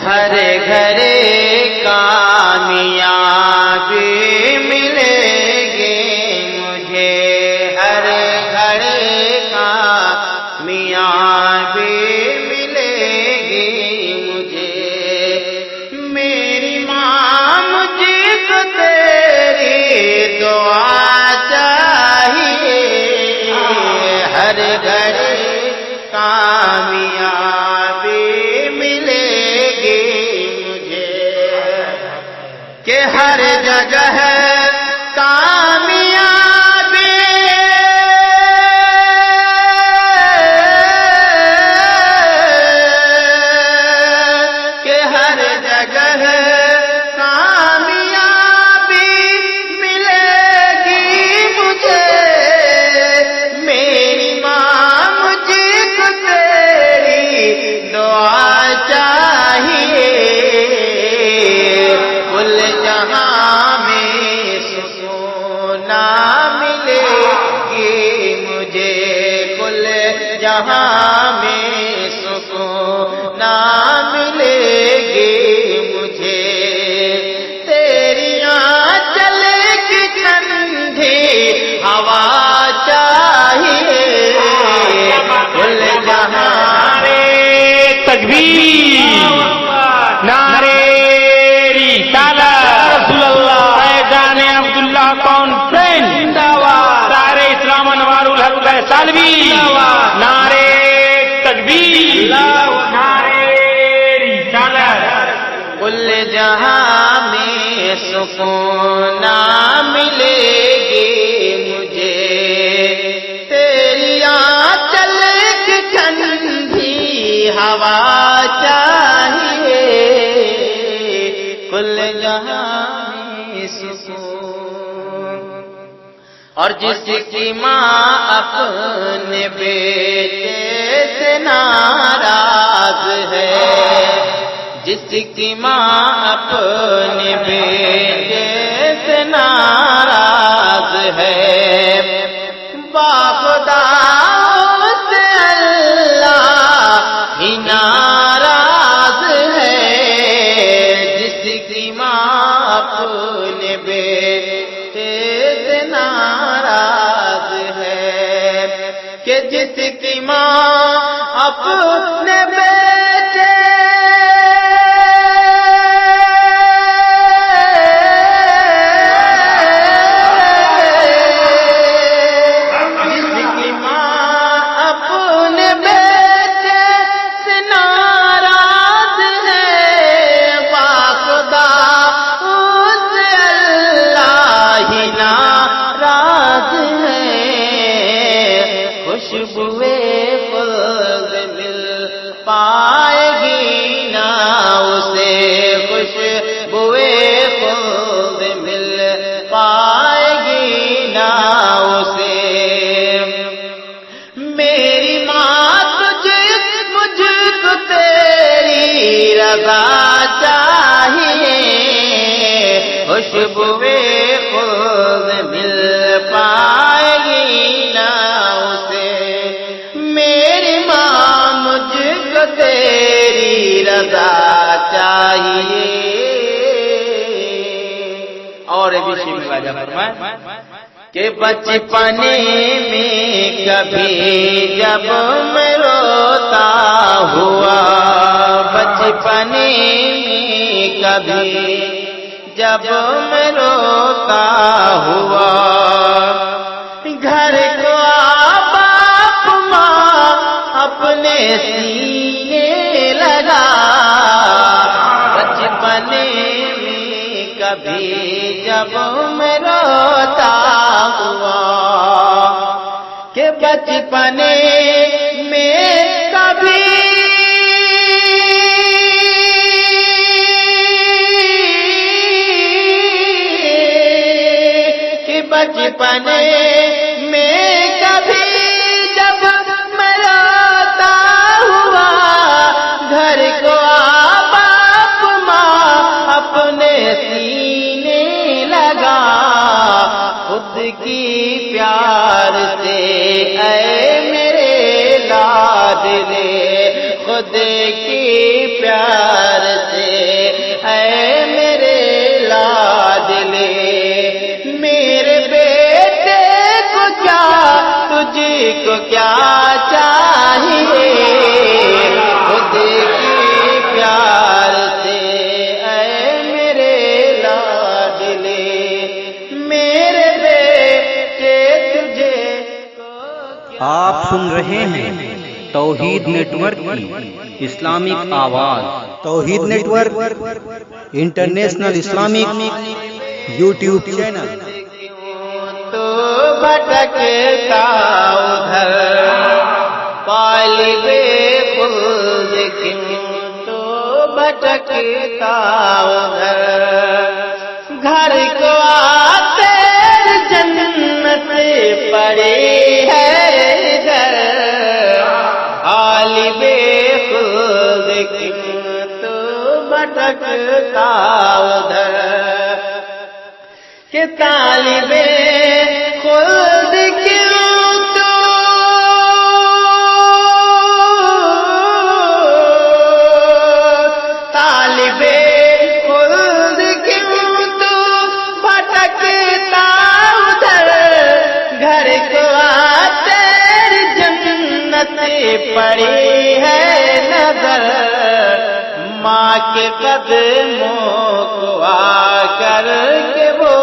ہر گھر کامیابی ملے گی مجھے، ہر گھر کامیابی ملے گی مجھے، میری ماں مجھے کو تیری دعا چاہیے، ہر گھر کامیابی ملے گی مجھے، کہ ہر جگہ کامیابی، کہ ہر جگہ کامیابی ملے گی مجھے، میری ماں مجھے کو تیری دعا چاہیے، کل جہاں میں سکون نہ ملے گی مجھے، کل جہاں میں سکون نہ ملے گی مجھے، تیری آنچل کی ٹھنڈی ہوا چاہیے، کل جہاں تکبیر، نعرے رسالت، رسول اللہ فیضان عبداللہ کانفرنس، سارے اسلام انوار الحق سالوی، نعرے تکبیر، نعرے رسالت، کل جہاں میں سکون نہ ملے گی مجھے، تیری آنچل کی ٹھنڈی ہوا چاہیے، کل جہاں میں سکون، اور جس کی ماں اپنے بیٹے سے ناراض ہے، جس کی ماں اپنے بیٹے سے ناراض ہے، باخدا سے اللہ ہی ناراض ہے، جس کی ماں اپنے بیٹے سے ناراض ہے، کہ جس کی ماں اپنے بیٹے خوشبوئے خلد مل پائے گی نہ اسے، خوشبوئے خلد مل پائے گی نہ اسے، میری ماں مجھ کو تیری رضا چاہیے، خوشبوئے خلد مل پائے گی نہ اسے، میری ماں مجھ کو تیری رضا چاہیے، اور بھی شیخ راجہ فرمائے کہ بچپنے میں کبھی جب میں روتا ہوا، بچپنے میں کبھی جب میں روتا ہوا، گھر کو باپ ماں اپنے سینے لگا، بچپنے میں کبھی جب میں روتا ہوا، کہ بچپنے میں کبھی بچپنے میں کبھی جب میں روتا ہوا، گھر کو باپ ماں اپنے سینے لگا، خود کی پیار سے اے میرے لادلے، خود کی پیار سے کو کیا چاہیے خود کی پیار سے اے میرے لاڈلے میرے بیٹے تجھے آپ سن رہے ہیں توحید نیٹ ورک کی اسلامک آواز۔ Tauheed network international Islamic YouTube channel. تو بھٹکتا ادھر طالب خلد کیوں تو بھٹکتا ادھر گھر کو آتے جنت پڑی ہے ادھر طالب خلد کیوں تو بھٹکتا ادھر کہ طالب خلد کیوں تو طالب خلد کیوں تو بھٹکتا ادھر گھر کو آتے جنت پڑی ہے نظر ماں کے قدموں کو آ کر کے وہ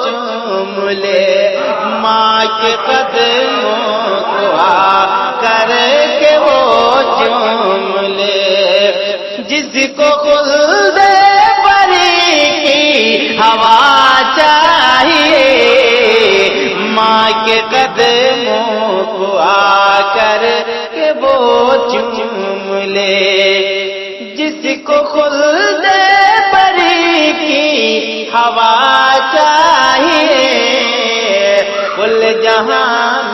چوم لے ماں کے قدموں کو آ کر کے وہ چوم لے جس کو خلد بری کی ہوا چاہیے ماں کے قدموں کو آ کر کے وہ چوم لے جس کو خلد بری کی ہوا چاہیے کل جہاں